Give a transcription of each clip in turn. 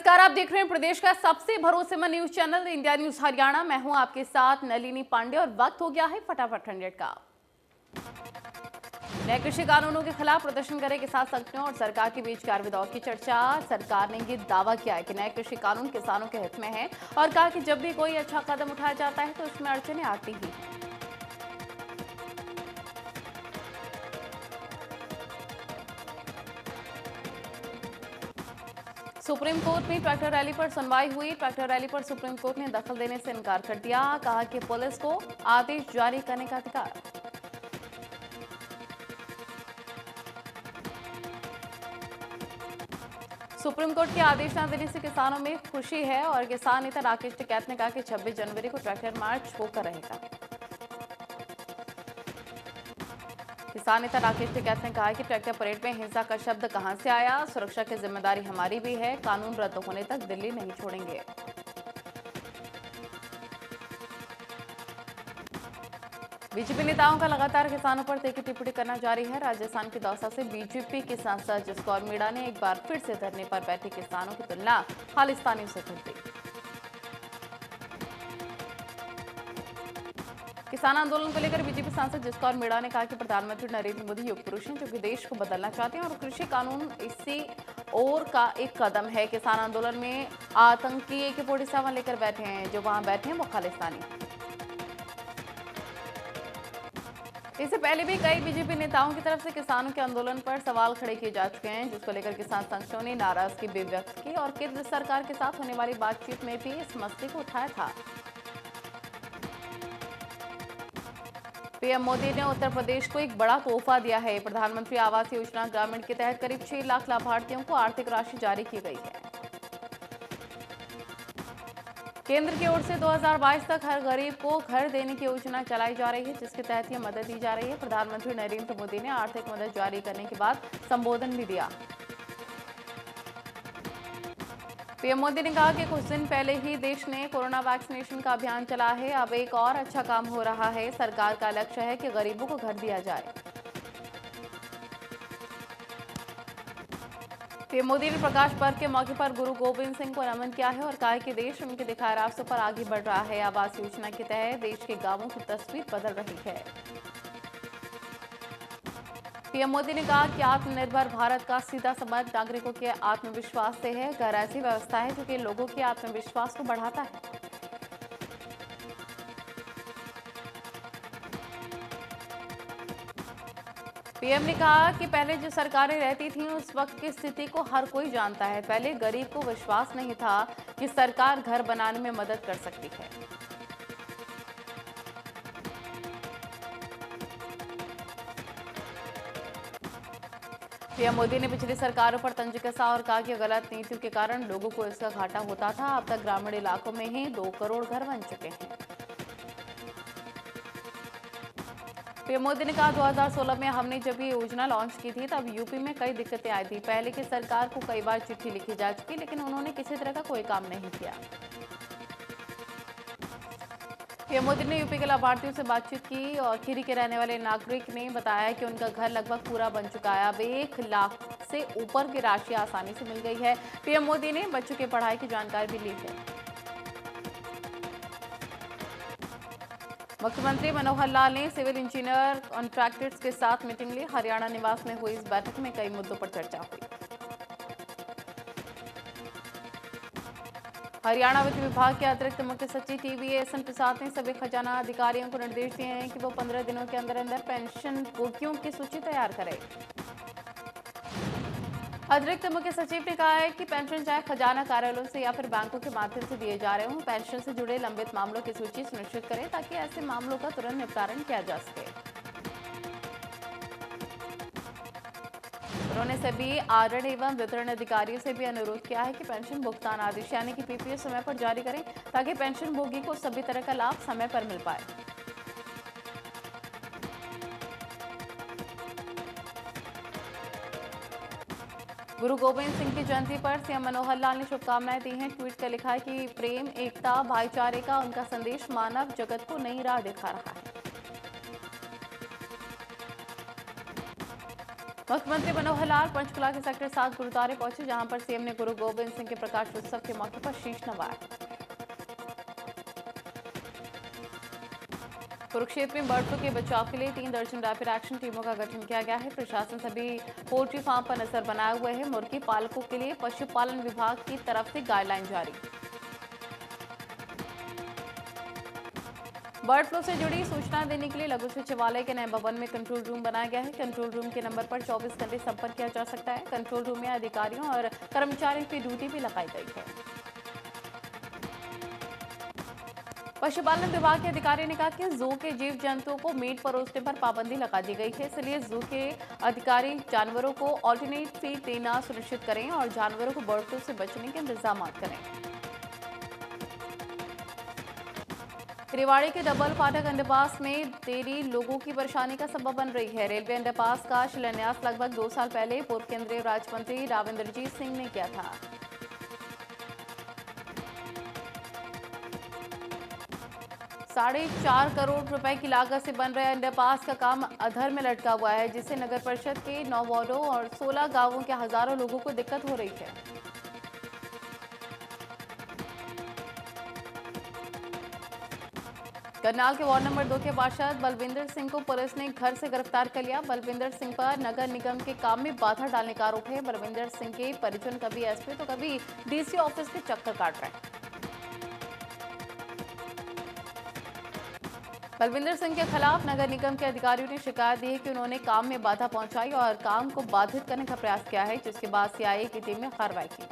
नमस्कार, आप देख रहे हैं प्रदेश का सबसे भरोसेमंद news channel India news Haryana. मैं हूं आपके साथ नलिनी पांडे और वक्त हो गया है फटाफट 100 का। नए कृषि कानूनों के खिलाफ प्रदर्शन करे किसान संगठनों और सरकार के बीच कारवाई की चर्चा। सरकार ने ये दावा किया है कि नए कृषि कानून किसानों के हित में है और कहा कि जब भी कोई अच्छा कदम उठाया जाता है तो इसमें अड़चनें आती ही हैं। सुप्रीम कोर्ट में ट्रैक्टर रैली पर सुनवाई हुई। ट्रैक्टर रैली पर सुप्रीम कोर्ट ने दखल देने से इनकार कर दिया। कहा कि पुलिस को आदेश जारी करने का अधिकार। सुप्रीम कोर्ट के आदेश न देने से किसानों में खुशी है और किसान नेता राकेश टिकैत ने कहा कि 26 जनवरी को ट्रैक्टर मार्च होकर रहेगा। किसान नेता राकेश टिकैत ने कहा कि ट्रैक्टर परेड में हिंसा का शब्द कहां से आया। सुरक्षा की जिम्मेदारी हमारी भी है, कानून रद्द होने तक दिल्ली नहीं छोड़ेंगे। बीजेपी नेताओं का लगातार किसानों पर तीखी टिप्पणी करना जारी है। राजस्थान के दौसा से बीजेपी के सांसद जसकौर मीणा ने एक बार फिर से धरने पर बैठे किसानों की तुलना खालिस्तानियों से कर दी। किसान आंदोलन को लेकर बीजेपी सांसद जसकौर मीणा ने कहा कि प्रधानमंत्री नरेंद्र मोदी युग पुरुष हैं जो कि देश को बदलना चाहते हैं और कृषि कानून इसी ओर का एक कदम है। किसान आंदोलन में आतंकी AK-47 लेकर बैठे हैं, जो वहां बैठे हैं वो खालिस्तानी। इससे पहले भी कई बीजेपी नेताओं की तरफ से किसानों के आंदोलन पर सवाल खड़े किए जा चुके हैं, जिसको लेकर किसान संगठनों ने नाराजगी भी व्यक्त की और केंद्र सरकार के साथ होने वाली बातचीत में भी इस मसले को उठाया था। पीएम मोदी ने उत्तर प्रदेश को एक बड़ा तोहफा दिया है। प्रधानमंत्री आवास योजना ग्रामीण के तहत करीब 6 लाख लाभार्थियों को आर्थिक राशि जारी की गई है। केंद्र की ओर से 2022 तक हर गरीब को घर देने की योजना चलाई जा रही है, जिसके तहत यह मदद दी जा रही है। प्रधानमंत्री नरेंद्र मोदी ने आर्थिक मदद जारी करने के बाद संबोधन भी दिया। पीएम मोदी ने कहा कि कुछ दिन पहले ही देश ने कोरोना वैक्सीनेशन का अभियान चला है। अब एक और अच्छा काम हो रहा है। सरकार का लक्ष्य है कि गरीबों को घर दिया जाए। पीएम मोदी ने प्रकाश पर्व के मौके पर गुरु गोविंद सिंह को नमन किया है और कहा कि देश उनके दिखाए रास्तों पर आगे बढ़ रहा है। आवास योजना के तहत देश के गांवों की तस्वीर बदल रही है। पीएम मोदी ने कहा कि आत्मनिर्भर भारत का सीधा संबंध नागरिकों के आत्मविश्वास से है। घर ऐसी व्यवस्था है जो कि लोगों के आत्मविश्वास को बढ़ाता है। पीएम ने कहा कि पहले जो सरकारें रहती थीं उस वक्त की स्थिति को हर कोई जानता है। पहले गरीब को विश्वास नहीं था कि सरकार घर बनाने में मदद कर सकती है। पीएम मोदी ने पिछली सरकारों पर तंज कसा और कहा कि गलत नीतियों के कारण लोगों को इसका घाटा होता था। अब तक ग्रामीण इलाकों में ही 2 करोड़ घर बन चुके हैं। पीएम मोदी ने कहा 2016 में हमने जब ये योजना लॉन्च की थी तब यूपी में कई दिक्कतें आई थी। पहले की सरकार को कई बार चिट्ठी लिखी जा चुकी, लेकिन उन्होंने किसी तरह का कोई काम नहीं किया। पीएम मोदी ने यूपी के लाभार्थियों से बातचीत की और खीरी के रहने वाले नागरिक ने बताया कि उनका घर लगभग पूरा बन चुका है। अब 1 लाख से ऊपर की राशि आसानी से मिल गई है। पीएम मोदी ने बच्चों की पढ़ाई की जानकारी भी ली है। मुख्यमंत्री मनोहर लाल ने सिविल इंजीनियर कॉन्ट्रैक्टर्स के साथ मीटिंग ली। हरियाणा निवास में हुई इस बैठक में कई मुद्दों पर चर्चा हुई। हरियाणा वित्त विभाग के अतिरिक्त मुख्य सचिव TVSN प्रसाद ने सभी खजाना अधिकारियों को निर्देश दिए हैं कि वो 15 दिनों के अंदर अंदर पेंशन भोगियों की सूची तैयार करें। अतिरिक्त मुख्य सचिव ने कहा है कि पेंशन चाहे खजाना कार्यालयों से या फिर बैंकों के माध्यम से दिए जा रहे हों, पेंशन से जुड़े लंबित मामलों की सूची सुनिश्चित करें ताकि ऐसे मामलों का तुरंत निपटारण किया जा सके। उन्होंने सभी आरएन एवं वितरण अधिकारियों से भी अनुरोध किया है कि पेंशन भुगतान आदेश यानी कि PPO समय पर जारी करें ताकि पेंशन भोगी को सभी तरह का लाभ समय पर मिल पाए। गुरु गोविंद सिंह की जयंती पर सीएम मनोहर लाल ने शुभकामनाएं दी हैं। ट्वीट कर लिखा है कि प्रेम, एकता, भाईचारे का उनका संदेश मानव जगत को नई राह दिखा रहा है। मुख्यमंत्री मनोहर लाल पंचकुला के सेक्टर 7 गुरुद्वारे पहुंचे, जहां पर सीएम ने गुरु गोविंद सिंह के प्रकाश उत्सव के मौके पर शीश नवाया। कुरुक्षेत्र में बर्ड फ्लू के बचाव के लिए 3 दर्जन रैपिड एक्शन टीमों का गठन किया गया है। प्रशासन सभी पोल्ट्री फार्म पर नजर बनाए हुए है। मुर्गी पालकों के लिए पशुपालन विभाग की तरफ से गाइडलाइन जारी। बर्ड फ्लू से जुड़ी सूचना देने के लिए लघु सचिवालय के नए भवन में कंट्रोल रूम बनाया गया है। कंट्रोल रूम के नंबर पर 24 घंटे संपर्क किया जा सकता है। कंट्रोल रूम में अधिकारियों और कर्मचारियों की ड्यूटी भी लगाई गई है। पशुपालन विभाग के अधिकारी ने कहा कि जू के जीव जंतुओं को मीट परोसने पर पाबंदी लगा दी गई है, इसलिए जू के अधिकारी जानवरों को ऑल्टरनेट फीड देना सुनिश्चित करें और जानवरों को बर्ड फ्लू से बचने के इंतजाम करें। रेवाड़ी के डबल फाटक अंडरपास में देरी लोगों की परेशानी का सबब बन रही है। रेलवे अंडरपास का शिलान्यास लगभग 2 साल पहले पूर्व केंद्रीय राज्य मंत्री राव इंद्रजीत सिंह ने किया था। 4.5 करोड़ रुपए की लागत से बन रहे अंडरपास का काम अधर में लटका हुआ है, जिससे नगर परिषद के 9 वार्डों और 16 गांवों के हजारों लोगों को दिक्कत हो रही है। करनाल के वार्ड नंबर 2 के पार्षद बलविंदर सिंह को पुलिस ने घर से गिरफ्तार कर लिया। बलविंदर सिंह पर नगर निगम के काम में बाधा डालने का आरोप है। बलविंदर सिंह के परिजन कभी एसपी तो कभी डीसी ऑफिस के चक्कर काट रहे हैं। बलविंदर सिंह के खिलाफ नगर निगम के अधिकारियों ने शिकायत दी है कि उन्होंने काम में बाधा पहुंचाई और काम को बाधित करने का प्रयास किया है, जिसके बाद सीआईए की टीम ने कार्रवाई की।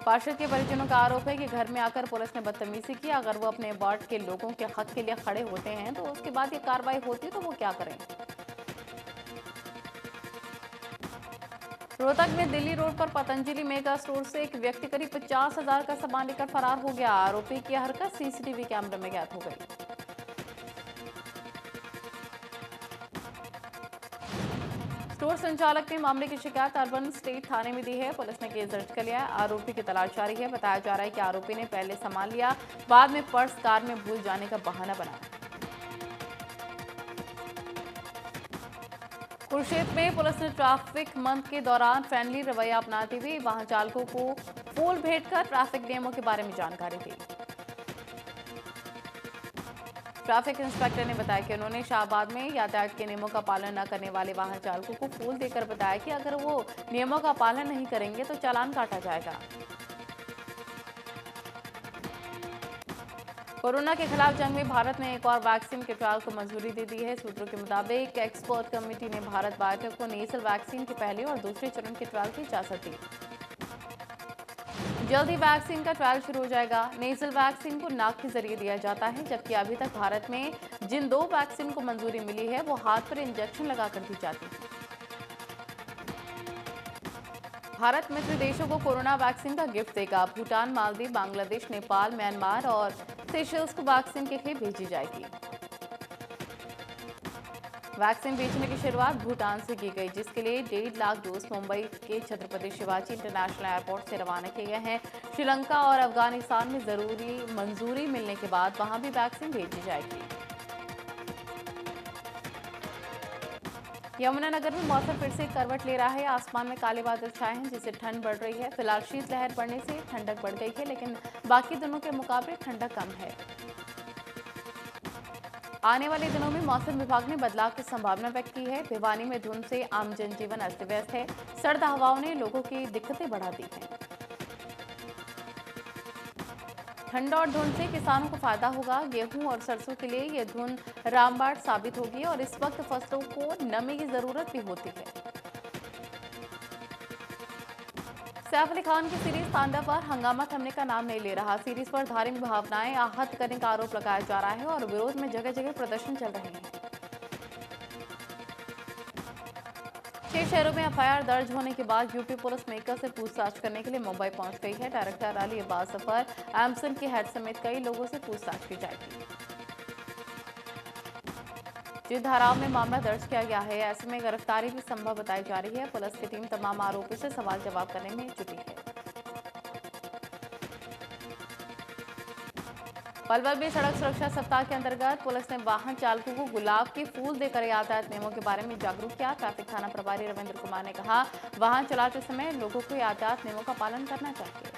पार्षद के परिजनों का आरोप है कि घर में आकर पुलिस ने बदतमीजी की। अगर वो अपने वार्ड के लोगों के हक के लिए खड़े होते हैं तो उसके बाद ये कार्रवाई होती तो वो क्या करें। रोहतक में दिल्ली रोड पर पतंजलि मेगा स्टोर से एक व्यक्ति करीब 50,000 का सामान लेकर फरार हो गया। आरोपी की हरकत सीसीटीवी कैमरे में कैद हो गई। स्टोर संचालक ने मामले की शिकायत अर्बन स्टेट थाने में दी है। पुलिस ने केस दर्ज कर लिया है। आरोपी की तलाश जारी है। बताया जा रहा है कि आरोपी ने पहले सामान लिया, बाद में पर्स कार में भूल जाने का बहाना बनाया। कुरुक्षेत्र में पुलिस ने ट्रैफिक मंथ के दौरान फ्रेंडली रवैया अपनाते हुए वाहन चालकों को फूल भेंट कर ट्रैफिक नियमों के बारे में जानकारी दी। ट्रैफिक इंस्पेक्टर ने बताया कि उन्होंने शाहबाद में यातायात के नियमों का पालन न करने वाले वाहन चालकों को फूल देकर बताया कि अगर वो नियमों का पालन नहीं करेंगे तो चालान काटा जाएगा। कोरोना के खिलाफ जंग में भारत ने एक और वैक्सीन के ट्रायल को मंजूरी दे दी है। सूत्रों के मुताबिक एक्सपर्ट कमेटी ने भारत बायोटेक को नेसल वैक्सीन के पहले और दूसरे चरण के ट्रायल की इजाजत दी। जल्द ही वैक्सीन का ट्रायल शुरू हो जाएगा। नेसल वैक्सीन को नाक के जरिए दिया जाता है, जबकि अभी तक भारत में जिन 2 वैक्सीन को मंजूरी मिली है वो हाथ पर इंजेक्शन लगाकर दी जाती है। भारत मित्र देशों को कोरोना वैक्सीन का गिफ्ट देगा। भूटान, मालदीव, बांग्लादेश, नेपाल, म्यांमार और सेशल्स को वैक्सीन की खेप भेजी जाएगी। वैक्सीन बेचने की शुरुआत भूटान से की गई, जिसके लिए 1.5 लाख डोज मुंबई के छत्रपति शिवाजी इंटरनेशनल एयरपोर्ट से रवाना किए गए हैं। श्रीलंका और अफगानिस्तान में जरूरी मंजूरी मिलने के बाद वहां भी वैक्सीन भेजी जाएगी। यमुनानगर में मौसम फिर से करवट ले रहा है। आसमान में काले बादल छाए हैं, जिससे ठंड बढ़ रही है। फिलहाल शीतलहर बढ़ने से ठंडक बढ़ गई है, लेकिन बाकी दिनों के मुकाबले ठंडक कम है। आने वाले दिनों में मौसम विभाग ने बदलाव की संभावना व्यक्त की है। भिवानी में धुंध से आम जनजीवन अस्त व्यस्त है। सर्द हवाओं ने लोगों की दिक्कतें बढ़ा दी हैं। ठंड और धुंध से किसानों को फायदा होगा। गेहूं और सरसों के लिए ये धुंध रामबाण साबित होगी और इस वक्त फसलों को नमी की जरूरत भी होती है। सैफ अली खान की सीरीज तांडव पर हंगामा थमने का नाम नहीं ले रहा। सीरीज पर धार्मिक भावनाएं आहत करने का आरोप लगाया जा रहा है और विरोध में जगह जगह प्रदर्शन चल रहे हैं। 6 शहरों में एफआईआर दर्ज होने के बाद यूपी पुलिस मेकर से पूछताछ करने के लिए मुंबई पहुंच गई है। डायरेक्टर अली अब्बास सफर, एमसन की हेड समेत कई लोगों से पूछताछ की जाएगी। जिन धाराओं में मामला दर्ज किया गया है, ऐसे में गिरफ्तारी भी संभव बताई जा रही है। पुलिस की टीम तमाम आरोपियों से सवाल जवाब करने में जुटी है। पलवल में सड़क सुरक्षा सप्ताह के अंतर्गत पुलिस ने वाहन चालकों को गुलाब के फूल देकर यातायात नियमों के बारे में जागरूक किया। ट्रैफिक थाना प्रभारी रविंद्र कुमार ने कहा, वाहन चलाते समय लोगों को यातायात नियमों का पालन करना चाहिए।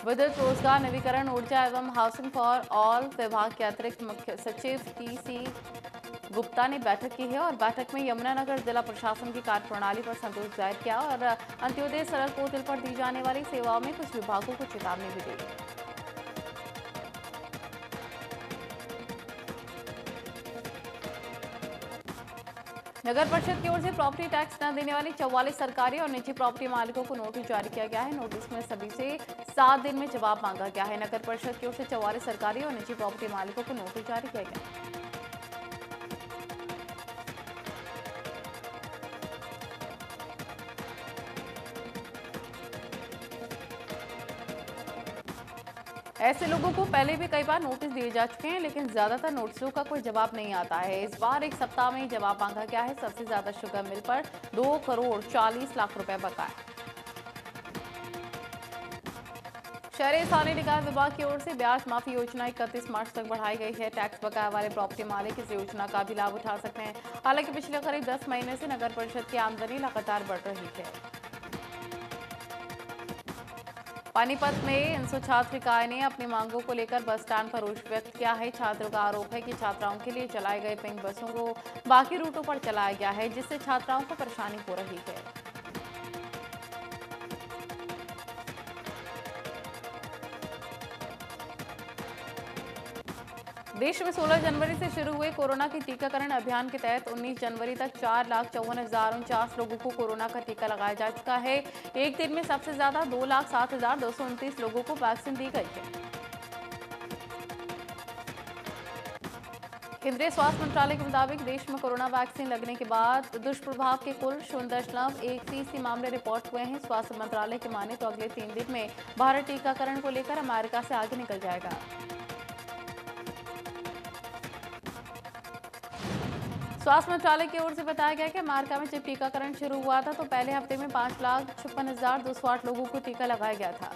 विद्युत रोजगार नवीकरण ऊर्जा एवं हाउसिंग फॉर ऑल विभाग के अतिरिक्त मुख्य सचिव टीसी गुप्ता ने बैठक की है और बैठक में यमुनानगर जिला प्रशासन की कार्यप्रणाली पर संतोष जाहिर किया और अंत्योदय सरल पोर्टल पर दी जाने वाली सेवाओं में कुछ विभागों को चेतावनी भी दी। नगर परिषद की ओर से प्रॉपर्टी टैक्स न देने वाली 44 सरकारी और निजी प्रॉपर्टी मालिकों को नोटिस जारी किया गया है। नोटिस में सभी से 7 दिन में जवाब मांगा गया है। नगर परिषद की ओर से 44 सरकारी और निजी प्रॉपर्टी मालिकों को नोटिस जारी किया गया। ऐसे लोगों को पहले भी कई बार नोटिस दिए जा चुके हैं, लेकिन ज्यादातर नोटिसों का कोई जवाब नहीं आता है। इस बार एक सप्ताह में ही जवाब मांगा गया है। सबसे ज्यादा शुगर मिल पर 2 करोड़ 40 लाख रुपए बकाया। शहरी स्थानीय निकाय विभाग की ओर से ब्याज माफी योजना 31 मार्च तक बढ़ाई गई है। टैक्स बकाया वाले प्रॉपर्टी मालिक इस योजना का भी लाभ उठा सकते हैं। हालांकि पिछले करीब 10 महीने से नगर परिषद की आमदनी लगातार बढ़ रही है। पानीपत में इंसो छात्र इकाई ने अपनी मांगों को लेकर बस स्टैंड पर रोष व्यक्त किया है। छात्रों का आरोप है कि छात्राओं के लिए चलाए गए पिंक बसों को बाकी रूटों पर चलाया गया है, जिससे छात्राओं को परेशानी हो रही है। देश में 16 जनवरी से शुरू हुए कोरोना के टीकाकरण अभियान के तहत 19 जनवरी तक 4,54,049 लोगों को कोरोना का टीका लगाया जा चुका है। एक दिन में सबसे ज्यादा 2,07,229 लोगों को वैक्सीन दी गई है। केंद्रीय स्वास्थ्य मंत्रालय के मुताबिक देश में कोरोना वैक्सीन लगने के बाद दुष्प्रभाव के कुल 0.1% मामले रिपोर्ट हुए हैं। स्वास्थ्य मंत्रालय की माने तो अगले 3 दिन में भारत टीकाकरण को लेकर अमेरिका से आगे निकल जाएगा। स्वास्थ्य मंत्रालय की ओर से बताया गया कि अमेरिका में जब टीकाकरण शुरू हुआ था तो पहले हफ्ते में 5,56,208 लोगों को टीका लगाया गया था।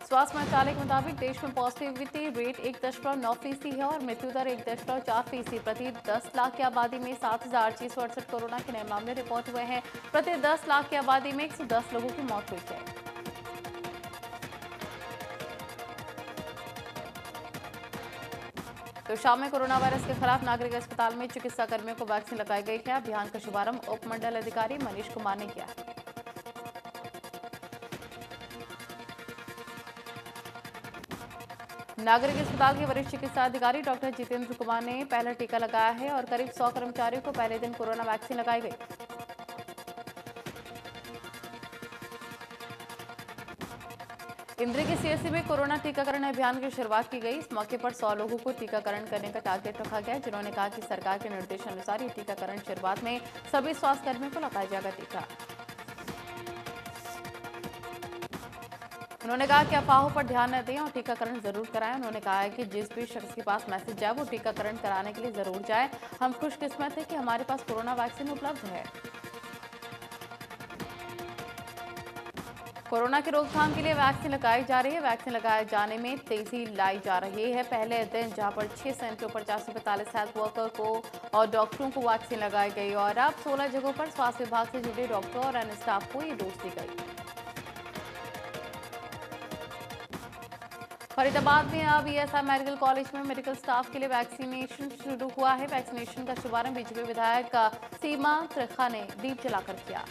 स्वास्थ्य मंत्रालय के मुताबिक देश में पॉजिटिविटी रेट 1.9% है और मृत्यु दर 1.4%। प्रति 10 लाख की आबादी में 7,668 कोरोना के नए मामले रिपोर्ट हुए हैं। प्रति 10 लाख की आबादी में 110 लोगों की मौत हुई है। तो शाम में कोरोना वायरस के खिलाफ नागरिक अस्पताल में चिकित्सा कर्मियों को वैक्सीन लगाई गई है। अभियान का शुभारंभ उप मंडल अधिकारी मनीष कुमार ने किया। नागरिक अस्पताल के वरिष्ठ चिकित्सा अधिकारी डॉक्टर जितेंद्र कुमार ने पहला टीका लगाया है और करीब 100 कर्मचारियों को पहले दिन कोरोना वैक्सीन लगाई गई। इंद्री के सीएससी में कोरोना टीकाकरण अभियान की शुरुआत की गई। इस मौके पर 100 लोगों को टीकाकरण करने का टारगेट रखा गया, जिन्होंने कहा कि सरकार के निर्देशानुसार ये टीकाकरण शुरुआत में सभी स्वास्थ्य कर्मियों को लगाया जाएगा टीका। उन्होंने कहा कि अफवाहों पर ध्यान न दें और टीकाकरण जरूर कराएं। उन्होंने कहा है कि जिस भी शख्स के पास मैसेज जाए वो टीकाकरण कराने के लिए जरूर जाए। हम खुशकिस्मत हैं कि हमारे पास कोरोना वैक्सीन उपलब्ध है। कोरोना की रोकथाम के लिए वैक्सीन लगाई जा रही है। वैक्सीन लगाए जाने में तेजी लाई जा रही है। पहले दिन जहां पर 6 सेंटरों पर 445 हेल्थ वर्कर को और डॉक्टरों को वैक्सीन लगाई गई और अब 16 जगहों पर स्वास्थ्य विभाग से जुड़े डॉक्टर और अन्य स्टाफ को ये डोज दी गई। फरीदाबाद में अब ईएसआई मेडिकल कॉलेज में मेडिकल स्टाफ के लिए वैक्सीनेशन शुरू हुआ है। वैक्सीनेशन का शुभारंभ बीजेपी विधायक सीमा त्रिखा ने दीप जलाकर किया।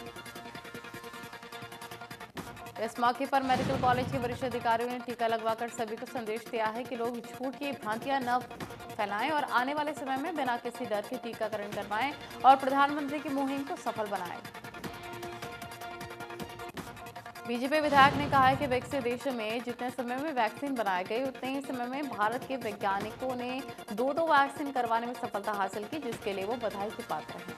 इस मौके पर मेडिकल कॉलेज के वरिष्ठ अधिकारियों ने टीका लगवाकर सभी को संदेश दिया है कि लोग झूठ की भ्रांतियां न फैलाएं और आने वाले समय में बिना किसी डर के टीकाकरण करवाएं और प्रधानमंत्री की मुहिम को सफल बनाएं। बीजेपी विधायक ने कहा है कि विकसित देशों में जितने समय में वैक्सीन बनाए गए उतने ही समय में भारत के वैज्ञानिकों ने 2 वैक्सीन करवाने में सफलता हासिल की, जिसके लिए वो बधाई के पात्र हैं।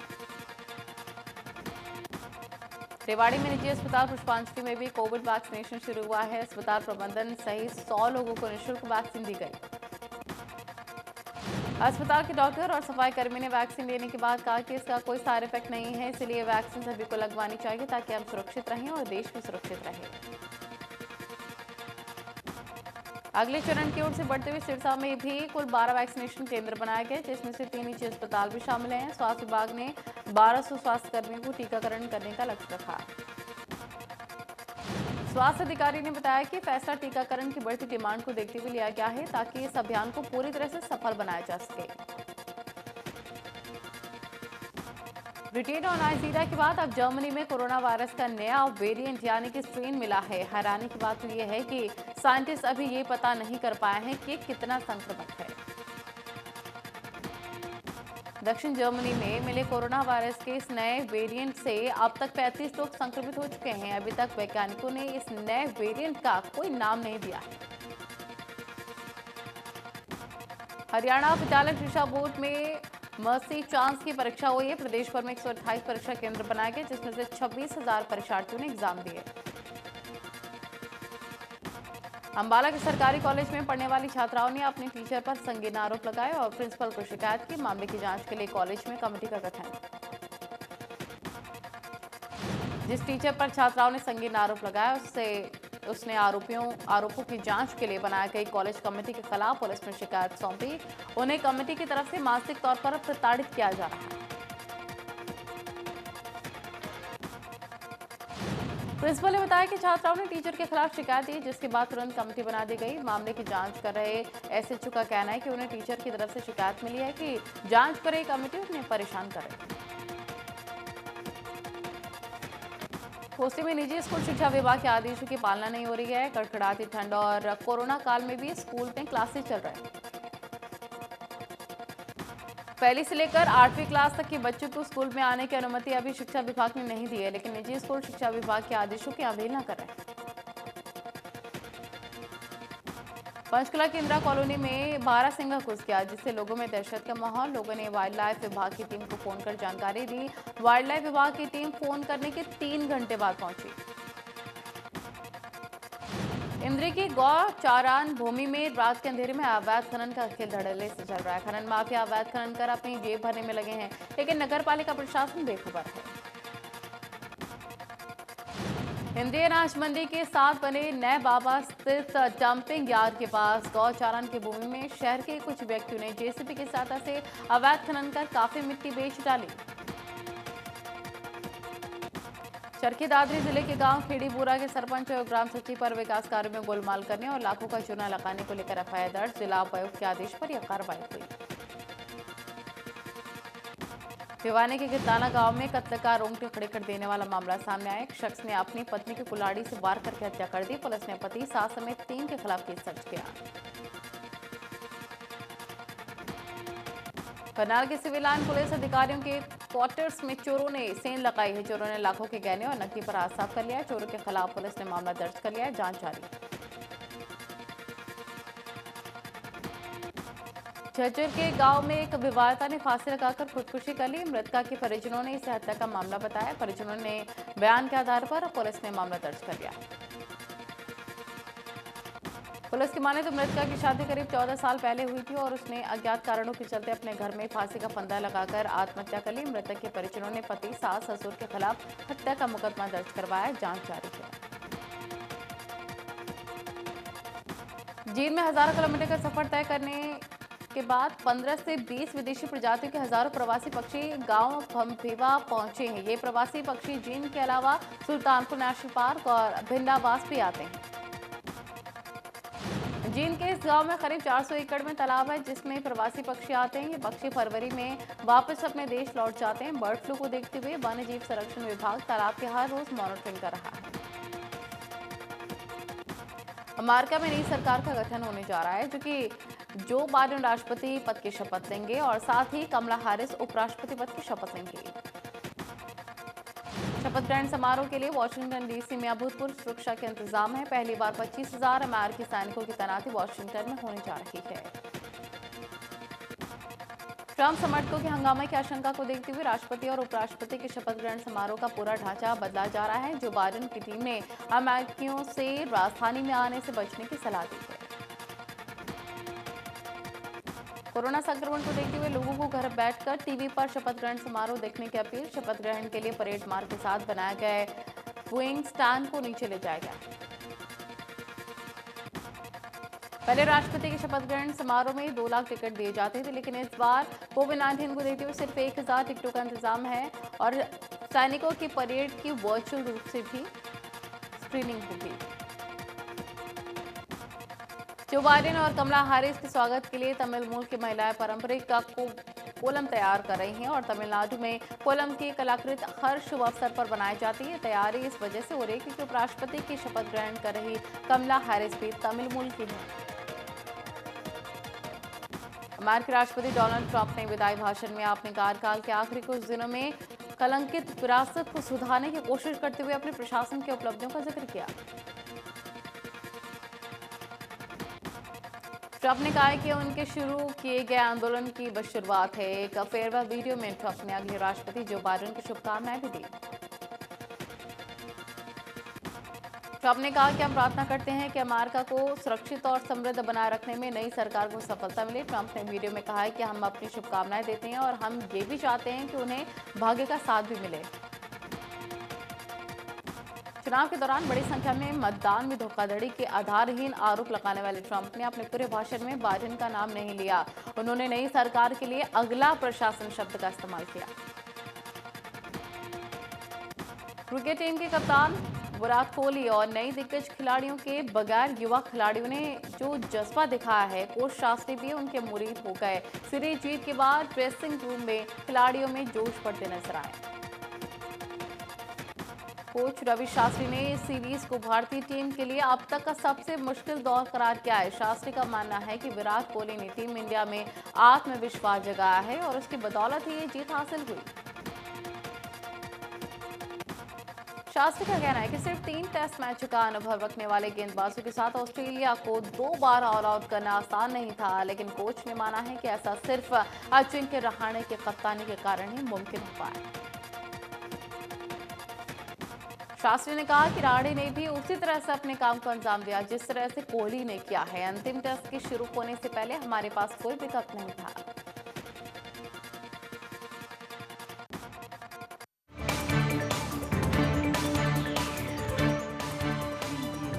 रेवाड़ी में निजी अस्पताल पुष्पांजलि में भी कोविड वैक्सीनेशन शुरू हुआ है। अस्पताल प्रबंधन सहित 100 लोगों को निःशुल्क वैक्सीन दी गई। अस्पताल के डॉक्टर और सफाई कर्मी ने वैक्सीन लेने के बाद कहा कि इसका कोई साइड इफेक्ट नहीं है, इसलिए वैक्सीन सभी को लगवानी चाहिए ताकि हम सुरक्षित रहें और देश भी सुरक्षित रहे। अगले चरण की ओर से बढ़ते हुए सिरसा में भी कुल 12 वैक्सीनेशन केंद्र बनाए गए, जिसमें से 3 निजी अस्पताल भी शामिल हैं। स्वास्थ्य विभाग ने 1200 स्वास्थ्य कर्मियों को टीकाकरण करने का लक्ष्य रखा। स्वास्थ्य अधिकारी ने बताया कि फैसला टीकाकरण की बढ़ती डिमांड को देखते हुए लिया गया है ताकि इस अभियान को पूरी तरह से सफल बनाया जा सके। ब्रिटेन और नाइजीरिया के बाद अब जर्मनी में कोरोना वायरस का नया वेरिएंट यानी कि स्ट्रेन मिला है। हैरानी की बात तो यह है कि साइंटिस्ट अभी ये पता नहीं कर पाए हैं कि कितना संक्रमण है। दक्षिण जर्मनी में मिले कोरोना वायरस के इस नए वेरिएंट से अब तक 35 लोग संक्रमित हो चुके हैं। अभी तक वैज्ञानिकों ने इस नए वेरिएंट का कोई नाम नहीं दिया है। हरियाणा विद्यालय शिक्षा बोर्ड में मर्सी चांस की परीक्षा हुई है। प्रदेश भर में 128 परीक्षा केंद्र बनाए गए, जिसमें से 26,000 परीक्षार्थियों ने एग्जाम दिए। अंबाला के सरकारी कॉलेज में पढ़ने वाली छात्राओं ने अपने टीचर पर संगीन आरोप लगाए और प्रिंसिपल को शिकायत की। मामले की जांच के लिए कॉलेज में कमेटी का गठन। जिस टीचर पर छात्राओं ने संगीन आरोप लगाया उसने आरोपों की जांच के लिए बनाई गई कॉलेज कमेटी के खिलाफ पुलिस में शिकायत सौंपी। उन्हें कमेटी की तरफ से मानसिक तौर पर प्रताड़ित किया जा रहा है। प्रिंसिपल ने बताया कि छात्राओं ने टीचर के खिलाफ शिकायत दी, जिसके बाद तुरंत कमेटी बना दी गई। मामले की जांच कर रहे एसएचओ का कहना है कि उन्हें टीचर की तरफ से शिकायत मिली है कि जांच कर रही कमेटी उन्हें परेशान कर रही है। कोसी में निजी स्कूल शिक्षा विभाग के आदेशों की पालना नहीं हो रही है। कड़कड़ाती ठंड और कोरोना काल में भी स्कूल में क्लासेस चल रहे हैं। पहली से लेकर 8वीं क्लास तक के बच्चों को स्कूल में आने की अनुमति अभी शिक्षा विभाग ने नहीं दी है, लेकिन निजी स्कूल शिक्षा विभाग के आदेशों की अवहेलना कर रहे हैं। पंचकुला की इंदिरा कॉलोनी में बारहसिंगा घुस गया, जिससे लोगों में दहशत का माहौल। लोगों ने वाइल्ड लाइफ विभाग की टीम को फोन कर जानकारी दी। वाइल्ड लाइफ विभाग की टीम फोन करने के 3 घंटे बाद पहुंची। इंद्री की गौ चारान भूमि में रात के अंधेरे में अवैध खनन का खेल धड़ल्ले से चल रहा है। खनन माफिया अवैध खनन कर अपनी जेब भरने में लगे हैं, लेकिन नगर पालिका प्रशासन बेखबर है। इंद्री अनाज मंडी के साथ बने नए बाबा स्थित डंपिंग यार्ड के पास गौ चारान की भूमि में शहर के कुछ व्यक्तियों ने जेसीबी की सहायता से अवैध खनन कर काफी मिट्टी बेच डाली। चरखी दादरी जिले के गांव खेड़ीबूरा के सरपंच और ग्राम सचिव पर विकास कार्य में गोलमाल करने और लाखों का चूना लगाने को लेकर एफआईआर दर्ज। जिला उपायुक्त के आदेश पर यह कार्रवाई हुई। भिवानी के गिरदाना गांव में कत्ल का रोंगटे खड़े कर देने वाला मामला सामने आया। एक शख्स ने अपनी पत्नी की कुल्हाड़ी से वार करके हत्या कर दी। पुलिस ने पति, सास समेत 3 के खिलाफ केस दर्ज किया। करनाल के सिविल लाइन पुलिस अधिकारियों के क्वार्टर्स में चोरों ने सेंध लगाई है। चोरों ने लाखों के गहने और नकदी पर हाथ साफ कर लिया है। चोरों के खिलाफ पुलिस ने मामला दर्ज कर लिया है, जांच जारी। झज्जर के गांव में एक विवाहिता ने फांसी लगाकर खुदकुशी कर ली। मृतका के परिजनों ने इसे हत्या का मामला बताया। परिजनों ने बयान के आधार पर पुलिस ने मामला दर्ज कर लिया। पुलिस की माने तो मृतका की शादी करीब 14 साल पहले हुई थी और उसने अज्ञात कारणों के चलते अपने घर में फांसी का फंदा लगाकर आत्महत्या कर ली। मृतक के परिजनों ने पति, सास, ससुर के खिलाफ हत्या का मुकदमा दर्ज करवाया, जांच जारी है। चीन में हजारों किलोमीटर का सफर तय करने के बाद 15 से 20 विदेशी प्रजातियों के हजारों प्रवासी पक्षी गांव भमभीवा पहुंचे हैं। ये प्रवासी पक्षी चीन के अलावा सुल्तानपुर नेशनल पार्क और भिंडावास भी आते हैं। चीन के इस गांव में करीब 400 एकड़ में तालाब है, जिसमें प्रवासी पक्षी आते हैं। ये पक्षी फरवरी में वापस अपने देश लौट जाते हैं। बर्ड फ्लू को देखते हुए वन्य जीव संरक्षण विभाग तालाब की हर रोज मॉनिटरिंग कर रहा है। अमेरिका में नई सरकार का गठन होने जा रहा है, जो कि जो बाइडेन राष्ट्रपति पद की शपथ लेंगे और साथ ही कमला हैरिस उपराष्ट्रपति पद की शपथ लेंगे। शपथ ग्रहण समारोह के लिए वाशिंगटन डीसी में अभूतपूर्व सुरक्षा के इंतजाम है। पहली बार 25,000 अमेरिकी सैनिकों की तैनाती वाशिंगटन में होने जा रही है। ट्रंप समर्थकों के हंगामे की आशंका को देखते हुए राष्ट्रपति और उपराष्ट्रपति के शपथ ग्रहण समारोह का पूरा ढांचा बदला जा रहा है। जो बाइडेन की टीम ने अमेरिकियों से राजधानी में आने से बचने की सलाह दी है। कोरोना संक्रमण को देखते हुए लोगों को घर बैठकर टीवी पर शपथ ग्रहण समारोह देखने की अपील। शपथ ग्रहण के लिए परेड मार्ग के साथ बनाए गए व्यूइंग स्टैंड को नीचे ले जाया गया। पहले राष्ट्रपति के शपथ ग्रहण समारोह में 2 लाख टिकट दिए जाते थे, लेकिन इस बार कोविड-19 को देखते हुए सिर्फ 1000 टिकटों का इंतजाम है और सैनिकों की परेड की वर्चुअल रूप से भी स्क्रीनिंग होगी। जो बाइडेन और कमला हैरिस के स्वागत के लिए तमिल मूल की महिलाएं पारंपरिक कोलम तैयार कर रही हैं और तमिलनाडु में कोलम की कलाकृति हर शुभ अवसर पर बनाई जाती है। तैयारी इस वजह से हो रही है क्योंकि उपराष्ट्रपति की शपथ ग्रहण कर रही कमला हैरिस भी तमिल मूल की है। अमेरिकी राष्ट्रपति डोनाल्ड ट्रंप ने विदाई भाषण में अपने कार्यकाल के आखिरी कुछ दिनों में कलंकित विरासत को सुधारने की कोशिश करते हुए अपने प्रशासन की उपलब्धियों का जिक्र किया। ट्रंप ने कहा कि उनके शुरू किए गए आंदोलन की बस शुरुआत है। एक फेयरवेल वीडियो में ट्रंप ने अगले राष्ट्रपति जो बाइडेन को शुभकामनाएं भी दी। ट्रंप ने कहा कि हम प्रार्थना करते हैं कि अमेरिका को सुरक्षित और समृद्ध बनाए रखने में नई सरकार को सफलता मिले। ट्रंप ने वीडियो में कहा है कि हम अपनी शुभकामनाएं देते हैं और हम ये भी चाहते हैं कि उन्हें भाग्य का साथ भी मिले। चुनाव के दौरान बड़ी संख्या में मतदान में धोखाधड़ी के आधारहीन आरोप लगाने वाले ट्रंप ने अपने पूरे भाषण में बाइडेन का नाम नहीं लिया। उन्होंने नई सरकार के लिए अगला प्रशासन शब्द का इस्तेमाल किया। क्रिकेट टीम के कप्तान विराट कोहली और नई दिग्गज खिलाड़ियों के बगैर युवा खिलाड़ियों ने जो जज्बा दिखाया है, कोच शास्त्री भी उनके मुरीद हो गए। सीरीज जीत के बाद ड्रेसिंग रूम में खिलाड़ियों में जोश बढ़ते नजर आए। कोच रवि शास्त्री ने इस सीरीज को भारतीय टीम के लिए अब तक का सबसे मुश्किल दौर करार किया है। शास्त्री का मानना है कि विराट कोहली ने टीम इंडिया में आत्मविश्वास जगाया है और उसकी बदौलत ही ये जीत हासिल हुई। शास्त्री का कहना है कि सिर्फ 3 टेस्ट मैच का अनुभव रखने वाले गेंदबाजों के साथ ऑस्ट्रेलिया को 2 बार ऑल आउट करना आसान नहीं था, लेकिन कोच ने माना है कि ऐसा सिर्फ अजिंक्य रहाणे के कप्तानी के कारण ही मुमकिन हो पाया। शास्त्री ने कहा कि रहाणे ने भी उसी तरह से अपने काम को अंजाम दिया जिस तरह से कोहली ने किया है। अंतिम टेस्ट के शुरू होने से पहले हमारे पास कोई विकल्प नहीं था।